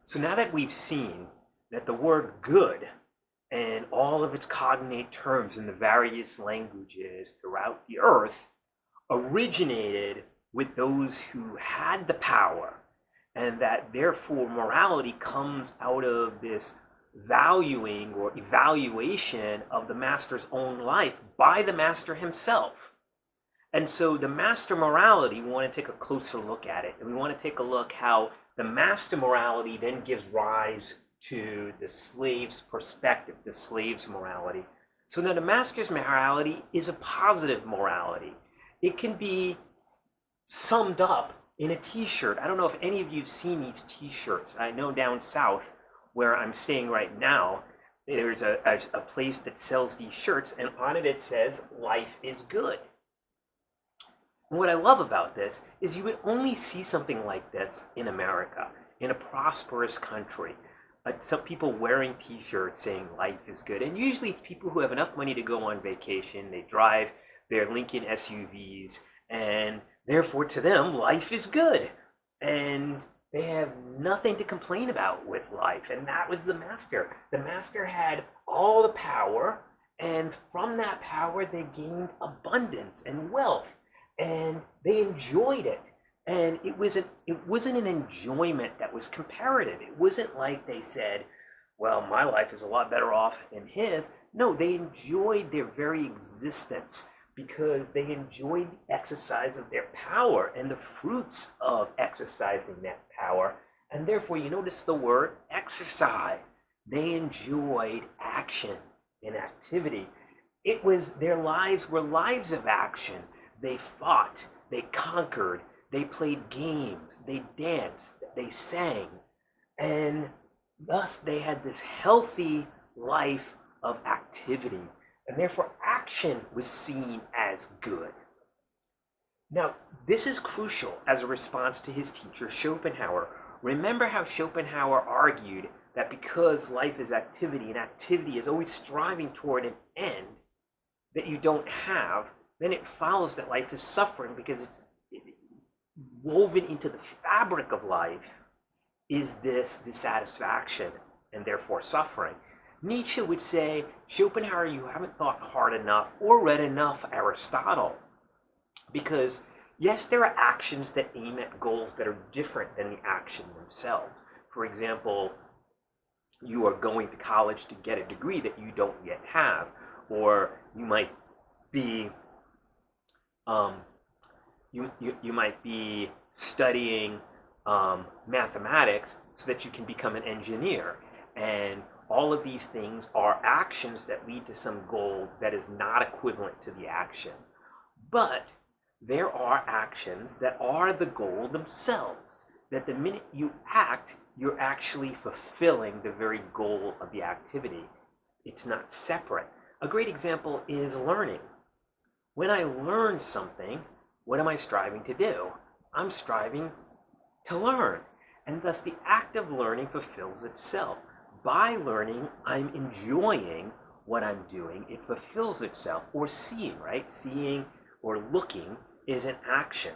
So now that we've seen that the word good and all of its cognate terms in the various languages throughout the earth originated with those who had the power, and that therefore morality comes out of this valuing or evaluation of the master's own life by the master himself. And so the master morality, we want to take a closer look at it. And we want to take a look how the master morality then gives rise to the slave's perspective, the slave's morality. So now the master's morality is a positive morality. It can be summed up in a t-shirt. I don't know if any of you have seen these t-shirts. I know down south where I'm staying right now, there's a place that sells these shirts, and on it says, "Life is good." And what I love about this is you would only see something like this in America, in a prosperous country. Some people wearing t-shirts saying life is good. And usually it's people who have enough money to go on vacation. They drive their Lincoln SUVs, and therefore to them, life is good. And they have nothing to complain about with life. And that was the master. The master had all the power, and from that power, they gained abundance and wealth. And they enjoyed it. And it wasn't an enjoyment that was comparative. It wasn't like they said, well, my life is a lot better off than his. No, they enjoyed their very existence because they enjoyed the exercise of their power and the fruits of exercising that power. And therefore, you notice the word exercise. They enjoyed action and activity. Their lives were lives of action. They fought, they conquered, they played games, they danced, they sang, and thus they had this healthy life of activity, and therefore action was seen as good. Now, this is crucial as a response to his teacher, Schopenhauer. Remember how Schopenhauer argued that because life is activity, and activity is always striving toward an end that you don't have, then it follows that life is suffering because it's woven into the fabric of life is this dissatisfaction and therefore suffering. Nietzsche would say, Schopenhauer, you haven't thought hard enough or read enough Aristotle. Because yes, there are actions that aim at goals that are different than the action themselves. For example, you are going to college to get a degree that you don't yet have, or you might be you might be studying mathematics so that you can become an engineer. And all of these things are actions that lead to some goal that is not equivalent to the action. But there are actions that are the goal themselves, that the minute you act, you're actually fulfilling the very goal of the activity. It's not separate. A great example is learning. When I learn something, what am I striving to do? I'm striving to learn. And thus the act of learning fulfills itself. By learning, I'm enjoying what I'm doing. It fulfills itself. Or seeing, right? Seeing or looking is an action,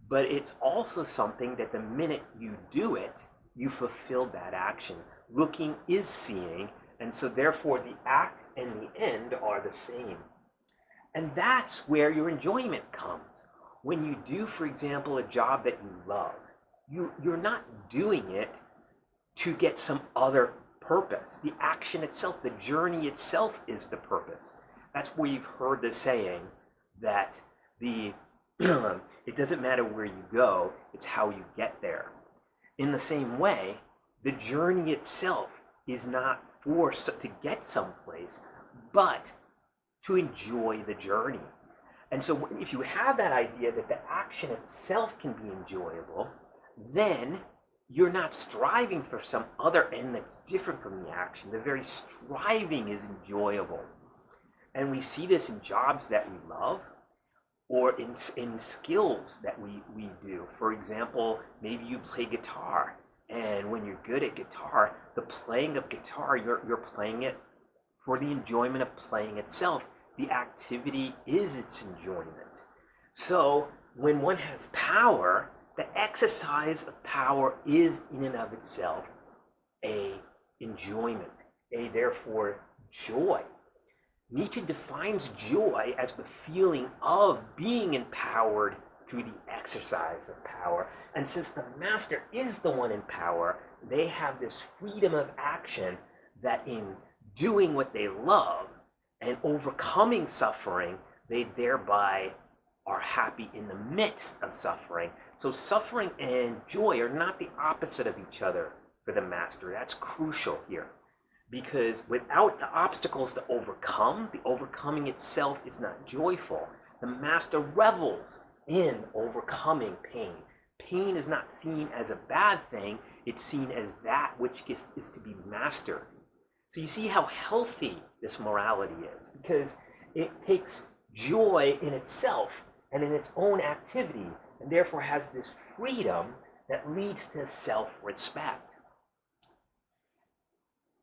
but it's also something that the minute you do it, you fulfill that action. Looking is seeing, and so therefore the act and the end are the same. And that's where your enjoyment comes. When you do, for example, a job that you love, you're not doing it to get some other purpose. The action itself, the journey itself is the purpose. That's where you've heard the saying that it doesn't matter where you go, it's how you get there. In the same way, the journey itself is not to get someplace, but to enjoy the journey. And so if you have that idea that the action itself can be enjoyable, then you're not striving for some other end that's different from the action. The very striving is enjoyable. And we see this in jobs that we love, or in skills that we do. For example, maybe you play guitar, and when you're good at guitar, the playing of guitar, you're playing it for the enjoyment of playing itself. The activity is its enjoyment. So when one has power, the exercise of power is in and of itself a enjoyment, a therefore joy. Nietzsche defines joy as the feeling of being empowered through the exercise of power. And since the master is the one in power, they have this freedom of action that in doing what they love and overcoming suffering, they thereby are happy in the midst of suffering. So suffering and joy are not the opposite of each other for the master. That's crucial here. Because without the obstacles to overcome, the overcoming itself is not joyful. The master revels in overcoming pain. Pain is not seen as a bad thing, it's seen as that which is to be mastered. So you see how healthy this morality is, because it takes joy in itself and in its own activity, and therefore has this freedom that leads to self-respect.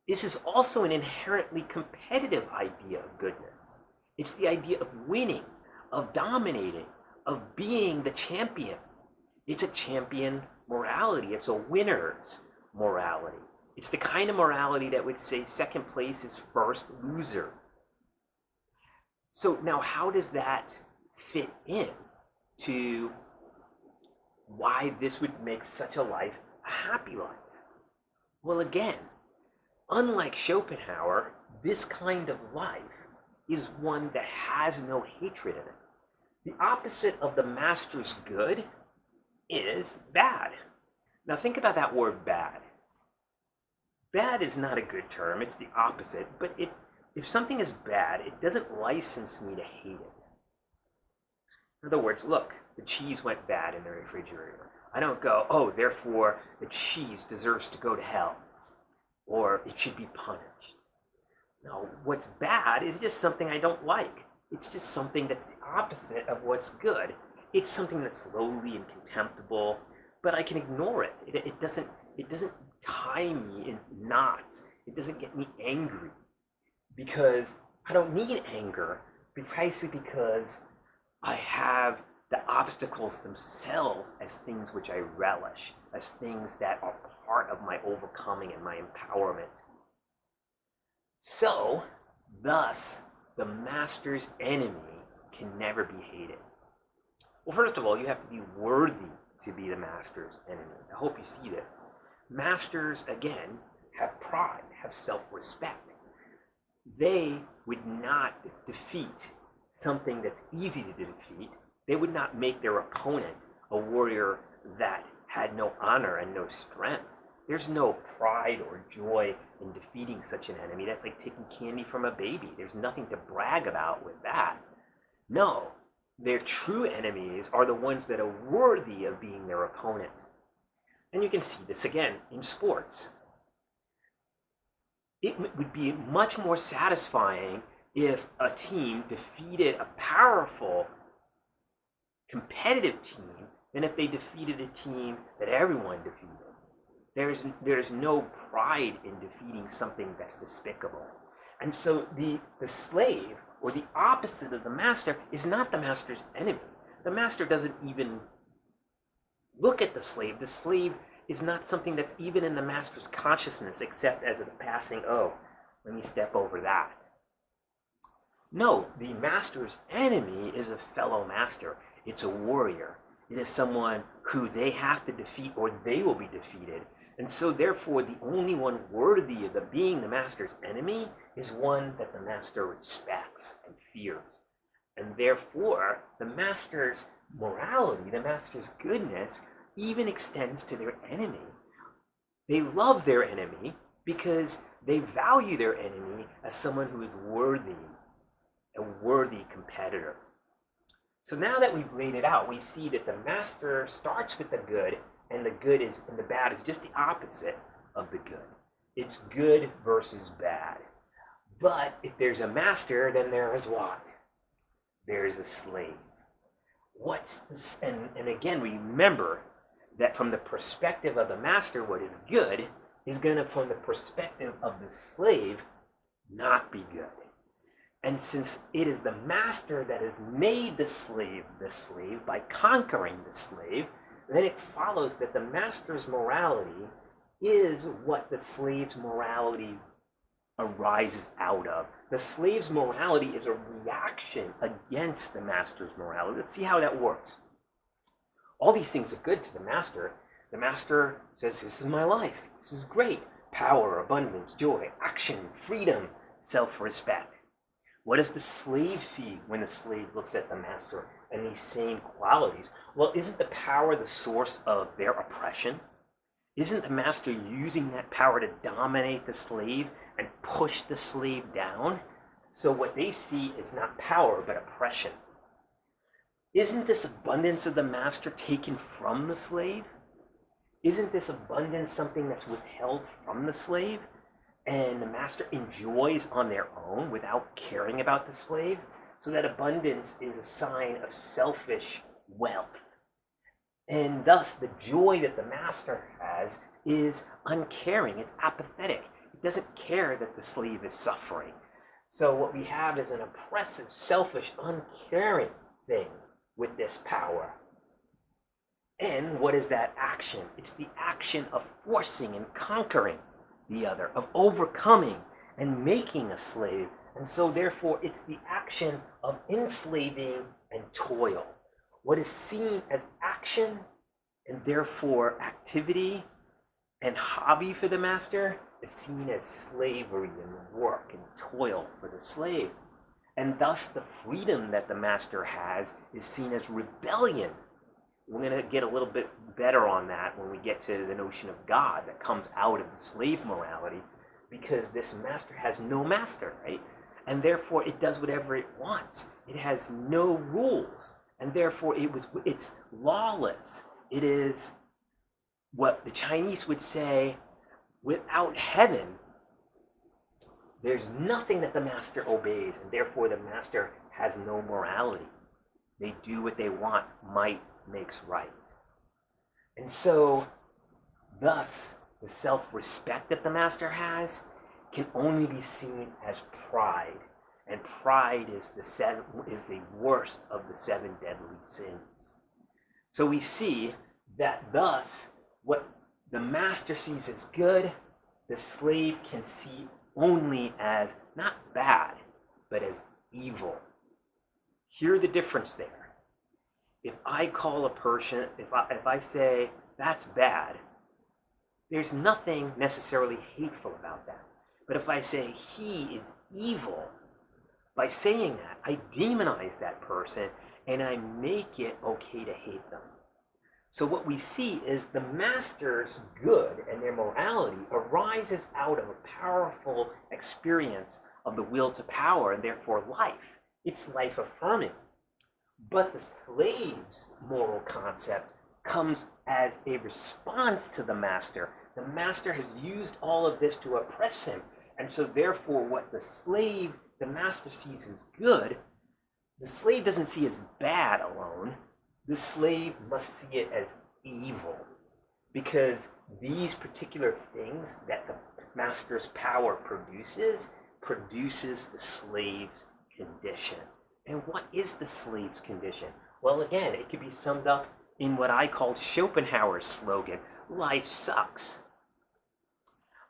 This is also an inherently competitive idea of goodness. It's the idea of winning, of dominating, of being the champion. It's a champion morality. It's a winner's morality. It's the kind of morality that would say second place is first loser. So now how does that fit in to why this would make such a life a happy life? Well, again, unlike Schopenhauer, this kind of life is one that has no hatred in it. The opposite of the master's good is bad. Now think about that word bad. Bad is not a good term, it's the opposite, but if something is bad, it doesn't license me to hate it. In other words, look, the cheese went bad in the refrigerator. I don't go, oh, therefore the cheese deserves to go to hell, or it should be punished. No, what's bad is just something I don't like. It's just something that's the opposite of what's good. It's something that's lowly and contemptible, but I can ignore it. It doesn't tie me in knots. It doesn't get me angry, because I don't need anger, precisely because I have the obstacles themselves as things which I relish, as things that are part of my overcoming and my empowerment. So, thus, the master's enemy can never be hated. Well, first of all, you have to be worthy to be the master's enemy. I hope you see this. Masters, again, have pride, have self-respect. They would not defeat something that's easy to defeat. They would not make their opponent a warrior that had no honor and no strength. There's no pride or joy in defeating such an enemy. That's like taking candy from a baby. There's nothing to brag about with that. No, their true enemies are the ones that are worthy of being their opponent. And you can see this again in sports. It would be much more satisfying if a team defeated a powerful, competitive team than if they defeated a team that everyone defeated. There's no pride in defeating something that's despicable. And so the slave, or the opposite of the master, is not the master's enemy. The master doesn't even look at the slave. The slave is not something that's even in the master's consciousness, except as a passing, oh, let me step over that. No, the master's enemy is a fellow master. It's a warrior. It is someone who they have to defeat, or they will be defeated. And so therefore, the only one worthy of being the master's enemy is one that the master respects and fears. And therefore, the master's morality, the master's goodness, even extends to their enemy. They love their enemy because they value their enemy as someone who is worthy, a worthy competitor. So now that we've laid it out, we see that the master starts with the good, and the bad is just the opposite of the good. It's good versus bad. But if there's a master, then there is what? There's a slave. What's this? And again, remember that from the perspective of the master, what is good is going to, from the perspective of the slave, not be good. And since it is the master that has made the slave by conquering the slave, then it follows that the master's morality is what the slave's morality arises out of. The slave's morality is a reaction against the master's morality. Let's see how that works. All these things are good to the master. The master says, this is my life. This is great. Power, abundance, joy, action, freedom, self-respect. What does the slave see when the slave looks at the master and these same qualities? Well, isn't the power the source of their oppression? Isn't the master using that power to dominate the slave and push the slave down? So what they see is not power, but oppression. Isn't this abundance of the master taken from the slave? Isn't this abundance something that's withheld from the slave and the master enjoys on their own without caring about the slave? So that abundance is a sign of selfish wealth. And thus the joy that the master has is uncaring, it's apathetic. It doesn't care that the slave is suffering. So what we have is an oppressive, selfish, uncaring thing with this power. And what is that action? It's the action of forcing and conquering the other, of overcoming and making a slave. And so therefore it's the action of enslaving and toil. What is seen as action and therefore activity and hobby for the master is seen as slavery and work and toil for the slave. And thus the freedom that the master has is seen as rebellion. We're going to get a little bit better on that when we get to the notion of God that comes out of the slave morality, because this master has no master, right? And therefore it does whatever it wants. It has no rules, and therefore it's lawless. It is what the Chinese would say, without heaven, there's nothing that the master obeys, and therefore the master has no morality. They do what they want. Might makes right. And so, thus, the self-respect that the master has can only be seen as pride. And pride is the worst of the 7 deadly sins. So we see that thus, what the master sees as good, the slave can see only as not bad, but as evil. Hear the difference there. If I call a person, if I say that's bad, there's nothing necessarily hateful about that. But if I say he is evil, by saying that, I demonize that person and I make it okay to hate them. So what we see is the master's good and their morality arises out of a powerful experience of the will to power and therefore life. It's life affirming. But the slave's moral concept comes as a response to the master. The master has used all of this to oppress him. And so therefore what the master sees as good, the slave doesn't see as bad alone. The slave must see it as evil. Because these particular things that the master's power produces the slave's condition. And what is the slave's condition? Well, again, it could be summed up in what I called Schopenhauer's slogan, life sucks.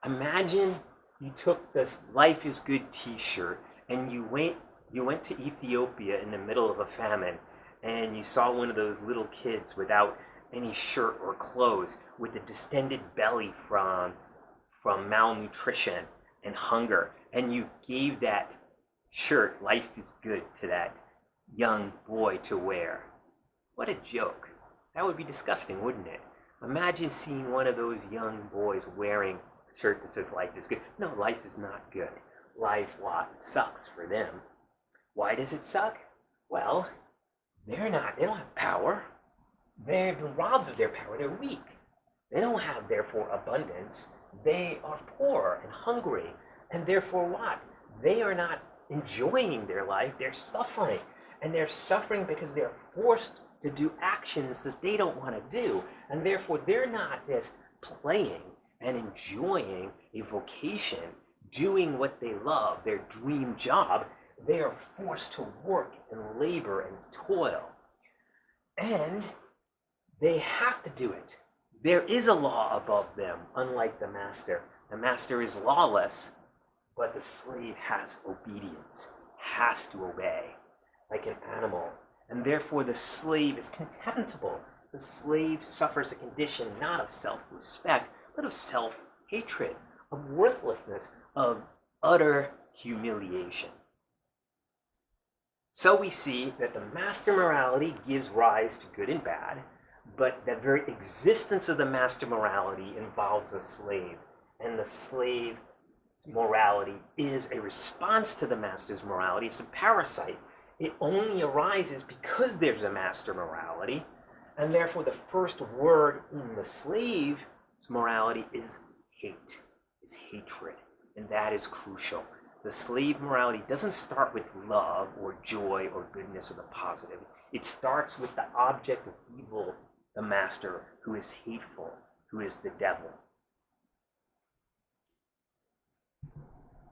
Imagine you took this Life is Good t-shirt and you went to Ethiopia in the middle of a famine and you saw one of those little kids without any shirt or clothes with a distended belly from malnutrition and hunger, and you gave that shirt, Life is Good, to that young boy to wear. What a joke. That would be disgusting, wouldn't it? Imagine seeing one of those young boys wearing a shirt that says life is good. No, life is not good. Life sucks for them. Why does it suck? Well, they don't have power. They've been robbed of their power. They're weak. They don't have, therefore, abundance. They are poor and hungry. And therefore what? They are not enjoying their life, they're suffering. And they're suffering because they're forced to do actions that they don't want to do. And therefore they're not just playing and enjoying a vocation, doing what they love, their dream job. They are forced to work and labor and toil. And they have to do it There is a law above them, unlike the master. The master is lawless, but the slave has obedience, has to obey, like an animal. And therefore the slave is contemptible. The slave suffers a condition not of self-respect, but of self-hatred, of worthlessness, of utter humiliation. So we see that the master morality gives rise to good and bad, but the very existence of the master morality involves a slave, and the slave morality is a response to the master's morality. It's a parasite. It only arises because there's a master morality, and therefore the first word in the slave's morality is hate, is hatred, and that is crucial. The slave morality doesn't start with love or joy or goodness or the positive. It starts with the object of evil, the master, who is hateful, who is the devil.